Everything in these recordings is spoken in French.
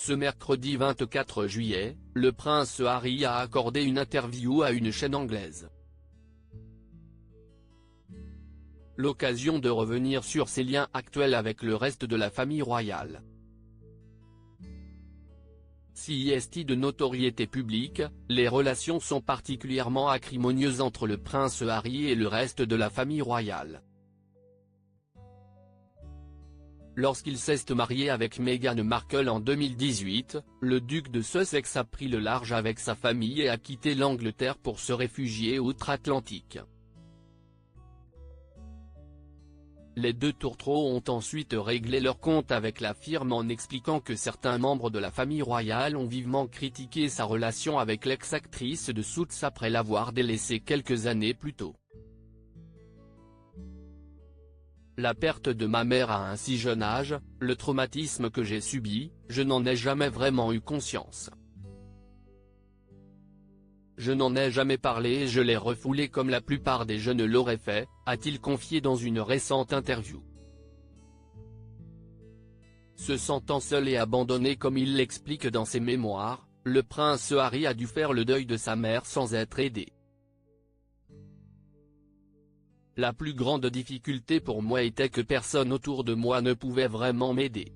Ce mercredi 24 juillet, le prince Harry a accordé une interview à une chaîne anglaise. L'occasion de revenir sur ses liens actuels avec le reste de la famille royale. CIST de notoriété publique, les relations sont particulièrement acrimonieuses entre le prince Harry et le reste de la famille royale. Lorsqu'il s'est marié avec Meghan Markle en 2018, le duc de Sussex a pris le large avec sa famille et a quitté l'Angleterre pour se réfugier outre-Atlantique. Les deux tourtereaux ont ensuite réglé leur compte avec la firme en expliquant que certains membres de la famille royale ont vivement critiqué sa relation avec l'ex-actrice de Suits après l'avoir délaissée quelques années plus tôt. La perte de ma mère à un si jeune âge, le traumatisme que j'ai subi, je n'en ai jamais vraiment eu conscience. Je n'en ai jamais parlé et je l'ai refoulé comme la plupart des jeunes l'auraient fait, a-t-il confié dans une récente interview. Se sentant seul et abandonné comme il l'explique dans ses mémoires, le prince Harry a dû faire le deuil de sa mère sans être aidé. La plus grande difficulté pour moi était que personne autour de moi ne pouvait vraiment m'aider.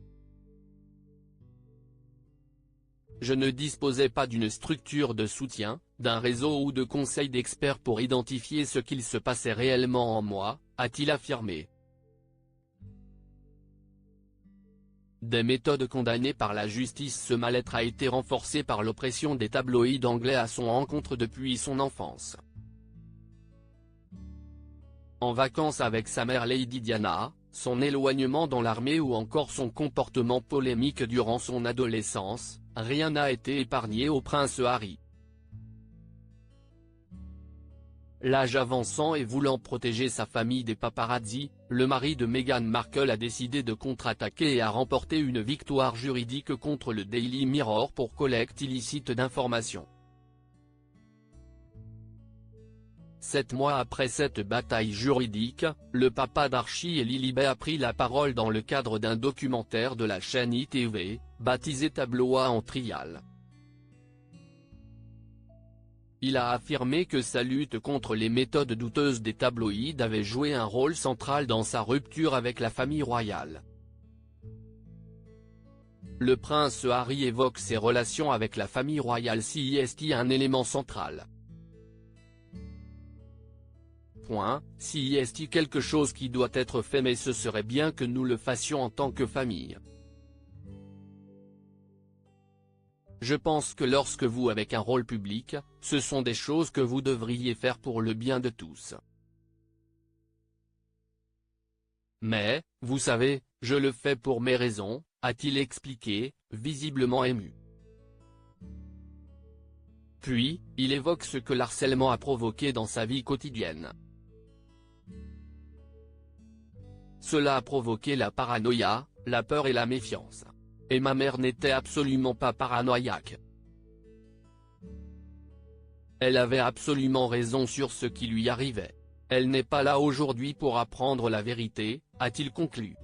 Je ne disposais pas d'une structure de soutien, d'un réseau ou de conseils d'experts pour identifier ce qu'il se passait réellement en moi, a-t-il affirmé. Des méthodes condamnées par la justice. Ce mal-être a été renforcé par l'oppression des tabloïds anglais à son encontre depuis son enfance. En vacances avec sa mère Lady Diana, son éloignement dans l'armée ou encore son comportement polémique durant son adolescence, rien n'a été épargné au prince Harry. L'âge avançant et voulant protéger sa famille des paparazzi, le mari de Meghan Markle a décidé de contre-attaquer et a remporté une victoire juridique contre le Daily Mirror pour collecte illicite d'informations. 7 mois après cette bataille juridique, le papa d'Archie et Lilibet a pris la parole dans le cadre d'un documentaire de la chaîne ITV, baptisé Tabloïd en Trial. Il a affirmé que sa lutte contre les méthodes douteuses des tabloïds avait joué un rôle central dans sa rupture avec la famille royale. Le prince Harry évoque ses relations avec la famille royale. CIST un élément central. CIST quelque chose qui doit être fait, mais ce serait bien que nous le fassions en tant que famille. Je pense que lorsque vous avez un rôle public, ce sont des choses que vous devriez faire pour le bien de tous. Mais, vous savez, je le fais pour mes raisons, a-t-il expliqué, visiblement ému. Puis, il évoque ce que l'harcèlement a provoqué dans sa vie quotidienne. Cela a provoqué la paranoïa, la peur et la méfiance. Et ma mère n'était absolument pas paranoïaque. Elle avait absolument raison sur ce qui lui arrivait. Elle n'est pas là aujourd'hui pour apprendre la vérité, a-t-il conclu.